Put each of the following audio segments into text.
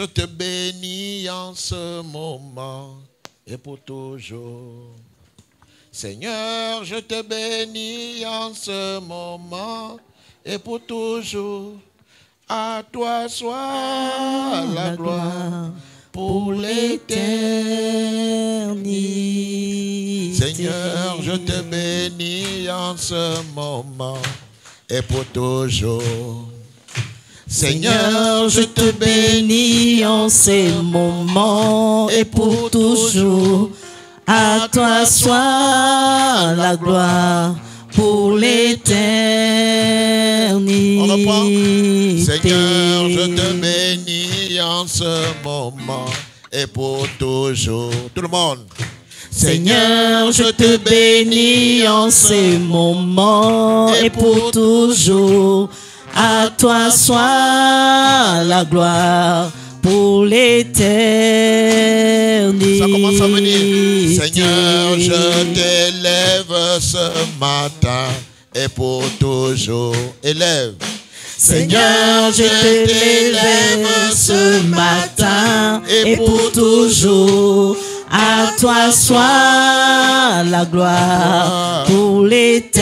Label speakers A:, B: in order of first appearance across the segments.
A: je te bénis en ce moment et pour toujours. Seigneur, je te bénis en ce moment et pour toujours. À toi soit la gloire pour l'éternité. Seigneur, je te bénis en ce moment et pour toujours. Seigneur, je te bénis en ces moments et pour toujours. À toi soit la gloire pour l'éternité. On reprend. Seigneur, je te bénis en ce moment et pour toujours. Tout le monde. Seigneur, je te bénis en ces moments et pour toujours. À toi soit la gloire pour l'éternité. Ça commence à venir. Seigneur, je t'élève ce matin et pour toujours. Élève. Seigneur, je t'élève ce matin et pour toujours. À toi soit la gloire pour l'éternité.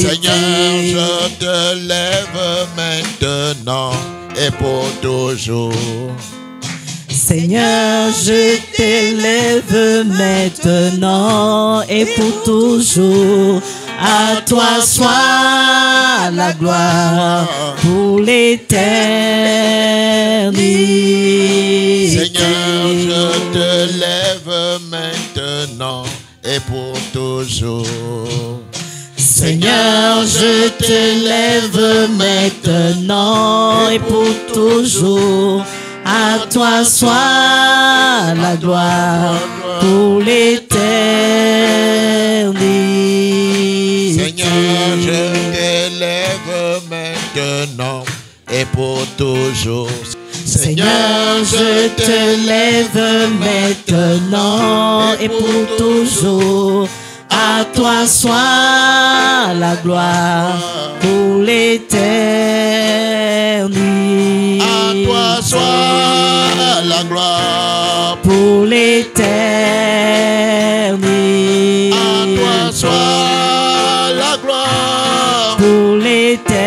A: Seigneur, je te lève maintenant et pour toujours. Seigneur, je t'élève maintenant et pour toujours. À toi soit la gloire pour l'éternité. Seigneur, je te lève maintenant et pour toujours. Seigneur, je te lève maintenant et pour toujours. À toi soit la gloire pour l'éternité. Seigneur, je t'élève maintenant et pour toujours. Seigneur, je te lève maintenant et pour toujours. À toi soit la gloire pour l'éternité. À toi soit la gloire pour l'éternité. À toi soit la gloire pour l'éternité.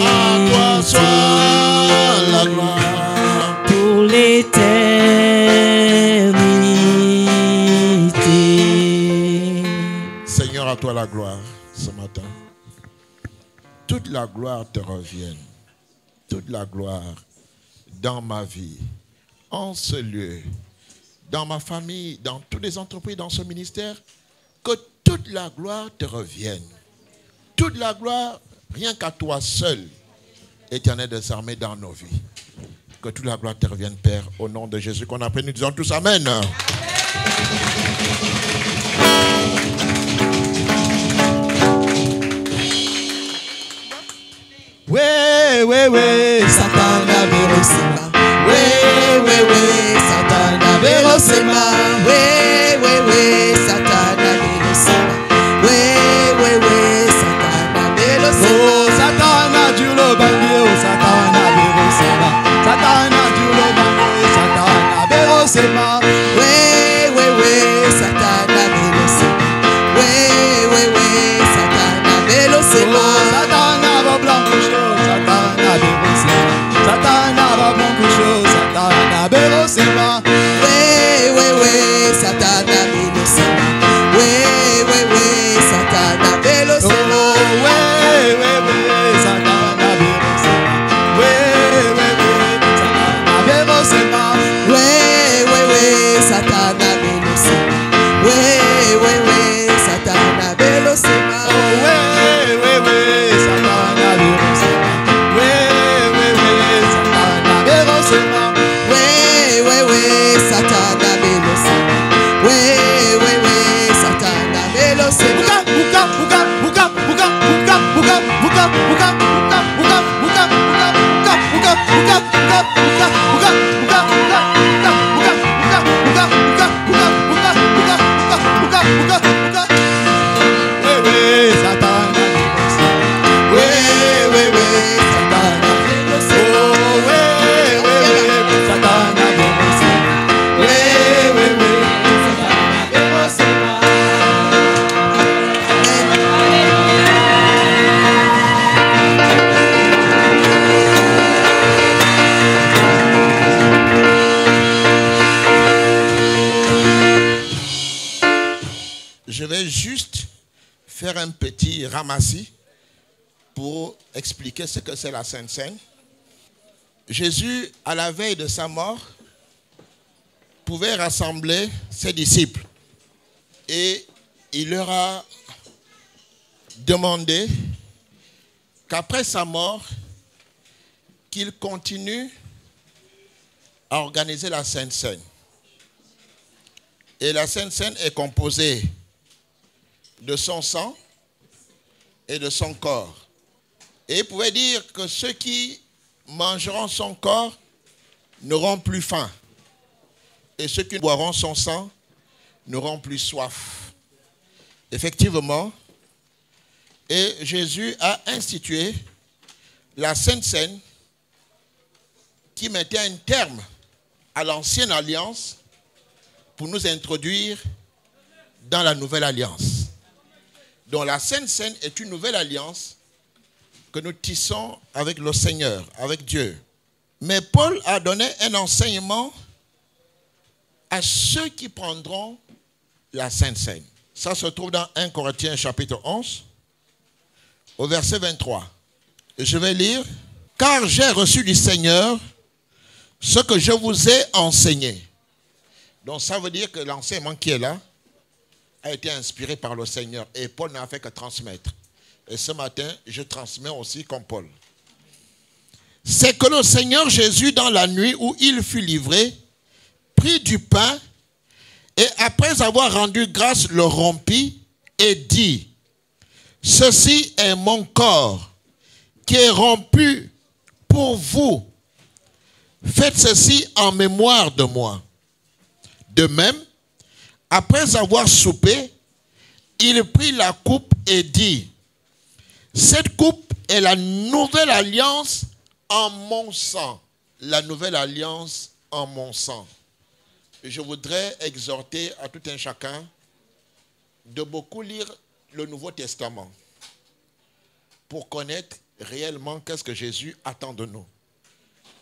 A: À toi soit la gloire pour l'éternité. Seigneur, à toi la gloire ce matin. Toute la gloire te revienne. Toute la gloire dans ma vie, en ce lieu, dans ma famille, dans toutes les entreprises, dans ce ministère, que toute la gloire te revienne. Toute la gloire, rien qu'à toi seul, Éternel des armées, dans nos vies. Que toute la gloire te revienne, Père, au nom de Jésus qu'on a prié, nous disons tous Amen.
B: Ouais, ouais, ouais, Satan a vérosema. Ouais, ouais, ouais, Satan a vérosema. Ouais, ouais, ouais, Satan a vérosema. Ouais, ouais, ouais, Satan a vérosema. Oh, Satan a dû le bannier, oh, Satan a vérosema. Satan a dû le bannier, Satan a vérosema. Ouais, ouais, ouais,
A: je vais juste faire un petit ramassis pour expliquer ce que c'est la Sainte Seine. Jésus, à la veille de sa mort, pouvait rassembler ses disciples et il leur a demandé qu'après sa mort, qu'ils continuent à organiser la Sainte Seine. Et la Sainte Seine est composée de son sang et de son corps. Et il pouvait dire que ceux qui mangeront son corps n'auront plus faim. Et ceux qui boiront son sang n'auront plus soif. Effectivement, et Jésus a institué la Sainte Seine qui mettait un terme à l'ancienne alliance pour nous introduire dans la nouvelle alliance. Donc la Sainte Seine est une nouvelle alliance que nous tissons avec le Seigneur, avec Dieu. Mais Paul a donné un enseignement à ceux qui prendront la Sainte Seine. Ça se trouve dans 1 Corinthiens chapitre 11, au verset 23. Et je vais lire. « Car j'ai reçu du Seigneur ce que je vous ai enseigné. » Donc ça veut dire que l'enseignement qui est là a été inspiré par le Seigneur. Et Paul n'a fait que transmettre. Et ce matin, je transmets aussi comme Paul. C'est que le Seigneur Jésus, dans la nuit où il fut livré, prit du pain et après avoir rendu grâce, le rompit et dit, « Ceci est mon corps qui est rompu pour vous. Faites ceci en mémoire de moi. » De même, après avoir soupé, il prit la coupe et dit, « Cette coupe est la nouvelle alliance en mon sang. » La nouvelle alliance en mon sang. Je voudrais exhorter à tout un chacun de beaucoup lire le Nouveau Testament pour connaître réellement qu'est-ce que Jésus attend de nous.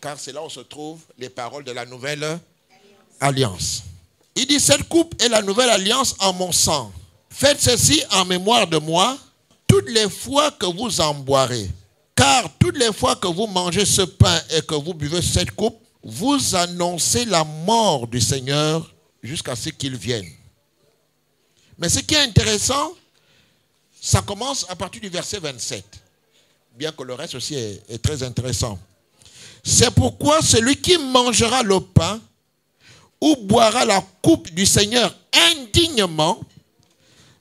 A: Car c'est là où se trouvent les paroles de la nouvelle alliance. Il dit, cette coupe est la nouvelle alliance en mon sang. Faites ceci en mémoire de moi toutes les fois que vous en boirez. Car toutes les fois que vous mangez ce pain et que vous buvez cette coupe, vous annoncez la mort du Seigneur jusqu'à ce qu'il vienne. Mais ce qui est intéressant, ça commence à partir du verset 27. Bien que le reste aussi est très intéressant. C'est pourquoi celui qui mangera le pain ou boira la coupe du Seigneur indignement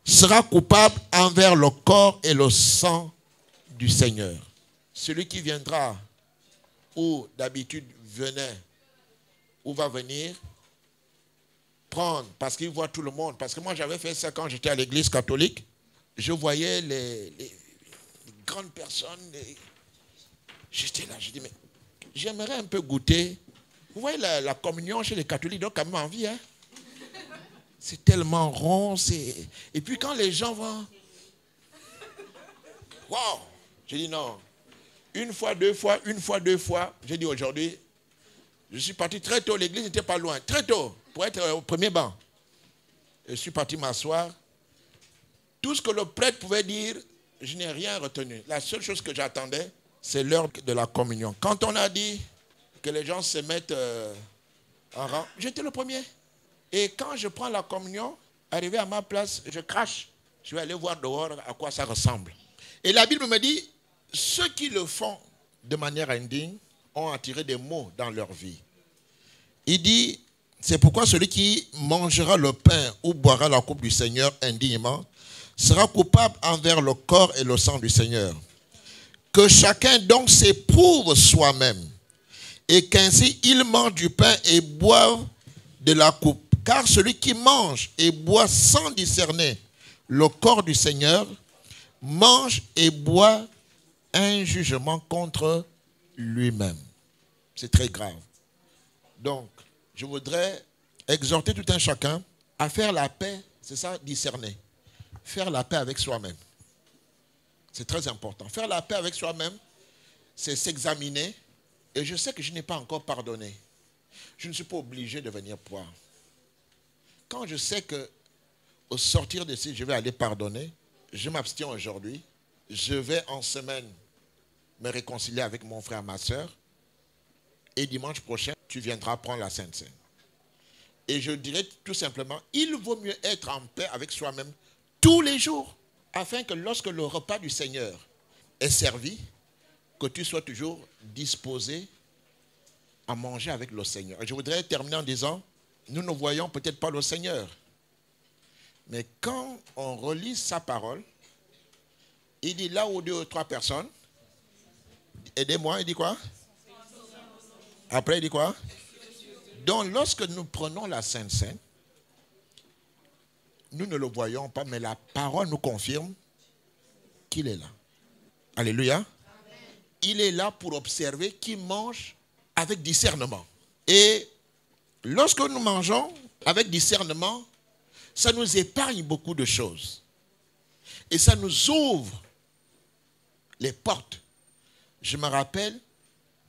A: sera coupable envers le corps et le sang du Seigneur. Celui qui viendra ou d'habitude venait ou va venir prendre parce qu'il voit tout le monde. Parce que moi j'avais fait ça quand j'étais à l'église catholique. Je voyais les grandes personnes. J'étais là, je dis mais j'aimerais un peu goûter. Vous voyez la communion chez les catholiques donne quand même envie. Hein? C'est tellement rond. Et puis quand les gens vont... Waouh! J'ai dit non. Une fois, deux fois. J'ai dit aujourd'hui, je suis parti très tôt. L'église n'était pas loin. Très tôt, pour être au premier banc. Je suis parti m'asseoir. Tout ce que le prêtre pouvait dire, je n'ai rien retenu. La seule chose que j'attendais, c'est l'heure de la communion. Quand on a dit que les gens se mettent en rang, j'étais le premier. Et quand je prends la communion, arrivé à ma place, je crache. Je vais aller voir dehors à quoi ça ressemble. Et la Bible me dit, ceux qui le font de manière indigne ont attiré des maux dans leur vie. Il dit, c'est pourquoi celui qui mangera le pain ou boira la coupe du Seigneur indignement sera coupable envers le corps et le sang du Seigneur. Que chacun donc s'éprouve soi-même et qu'ainsi il mange du pain et boive de la coupe. Car celui qui mange et boit sans discerner le corps du Seigneur mange et boit un jugement contre lui-même. C'est très grave. Donc, je voudrais exhorter tout un chacun à faire la paix, c'est ça, discerner. Faire la paix avec soi-même. C'est très important. Faire la paix avec soi-même, c'est s'examiner. Et je sais que je n'ai pas encore pardonné. Je ne suis pas obligé de venir boire. Quand je sais que au sortir de ci, je vais aller pardonner. Je m'abstiens aujourd'hui. Je vais en semaine me réconcilier avec mon frère, ma soeur. Et dimanche prochain, tu viendras prendre la Sainte Seine. Et je dirais tout simplement, il vaut mieux être en paix avec soi-même tous les jours, afin que lorsque le repas du Seigneur est servi, que tu sois toujours disposé à manger avec le Seigneur. Et je voudrais terminer en disant, nous ne voyons peut-être pas le Seigneur, mais quand on relit sa parole, il dit là où 2 ou 3 personnes, aidez-moi, il dit quoi? Après, il dit quoi? Donc, lorsque nous prenons la Sainte Seine, nous ne le voyons pas, mais la parole nous confirme qu'il est là. Alléluia. Amen. Il est là pour observer qui mange avec discernement. Et lorsque nous mangeons avec discernement, ça nous épargne beaucoup de choses. Et ça nous ouvre les portes. Je me rappelle,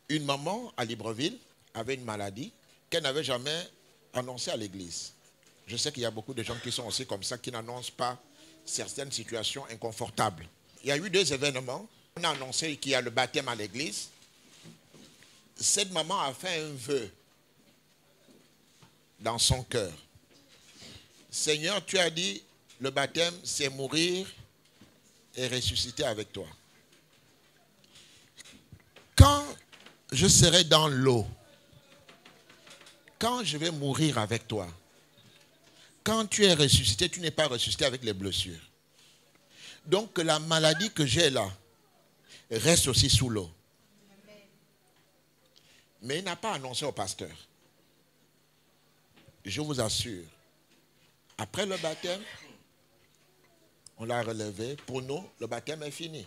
A: une maman à Libreville avait une maladie qu'elle n'avait jamais annoncée à l'église. Je sais qu'il y a beaucoup de gens qui sont aussi comme ça, qui n'annoncent pas certaines situations inconfortables. Il y a eu 2 événements. On a annoncé qu'il y a le baptême à l'église. Cette maman a fait un vœu dans son cœur. Seigneur, tu as dit, le baptême, c'est mourir et ressusciter avec toi. Quand je serai dans l'eau, quand je vais mourir avec toi, quand tu es ressuscité, tu n'es pas ressuscité avec les blessures. Donc que la maladie que j'ai là reste aussi sous l'eau. Mais il n'a pas annoncé au pasteur. Je vous assure, après le baptême, on l'a relevé. Pour nous, le baptême est fini.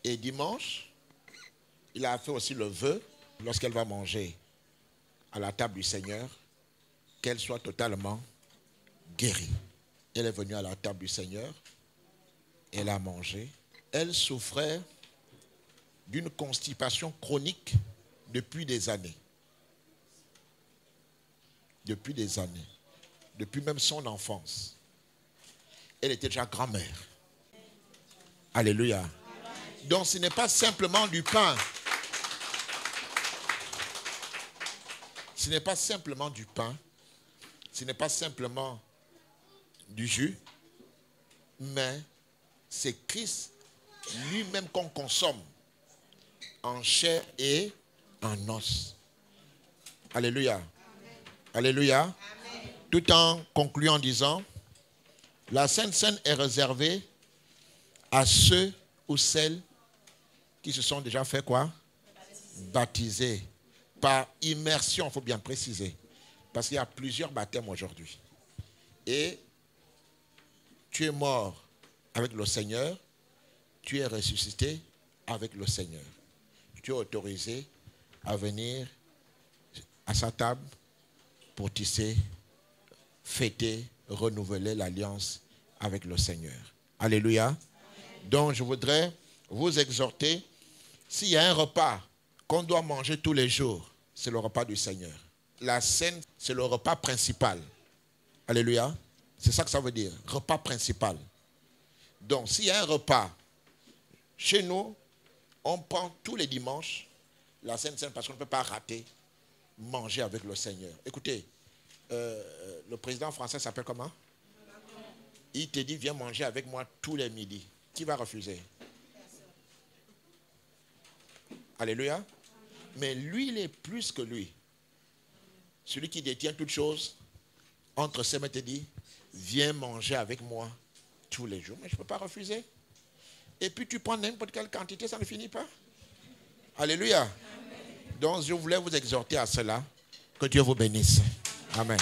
A: Et dimanche, il a fait aussi le vœu, lorsqu'elle va manger à la table du Seigneur, qu'elle soit totalement guérie. Elle est venue à la table du Seigneur, elle a mangé. Elle souffrait d'une constipation chronique depuis des années. Depuis des années. Depuis même son enfance. Elle était déjà grand-mère. Alléluia. Donc ce n'est pas simplement du pain. Ce n'est pas simplement du pain. Ce n'est pas simplement du jus. Mais c'est Christ lui-même qu'on consomme en chair et en os. Alléluia. Amen. Alléluia. Amen. Tout en concluant en disant, la Sainte Seine est réservée à ceux ou celles qui se sont déjà fait quoi? Baptisés. Par immersion, il faut bien préciser. Parce qu'il y a plusieurs baptêmes aujourd'hui. Et tu es mort avec le Seigneur, tu es ressuscité avec le Seigneur. Tu es autorisé à venir à sa table pour tisser, fêter, renouveler l'alliance avec le Seigneur. Alléluia. Amen. Donc je voudrais vous exhorter, s'il y a un repas qu'on doit manger tous les jours, c'est le repas du Seigneur. La Sainte, c'est le repas principal. Alléluia. C'est ça que ça veut dire, repas principal. Donc s'il y a un repas, chez nous, on prend tous les dimanches la Sainte Seine parce qu'on ne peut pas rater manger avec le Seigneur. Écoutez, le président français s'appelle comment? Il te dit, viens manger avec moi tous les midis. Qui va refuser? Alléluia. Mais lui, il est plus que lui. Celui qui détient toutes choses, entre ses mains te dit, viens manger avec moi tous les jours. Mais je ne peux pas refuser. Et puis tu prends n'importe quelle quantité, ça ne finit pas. Alléluia. Amen. Donc je voulais vous exhorter à cela. Que Dieu vous bénisse. Amen.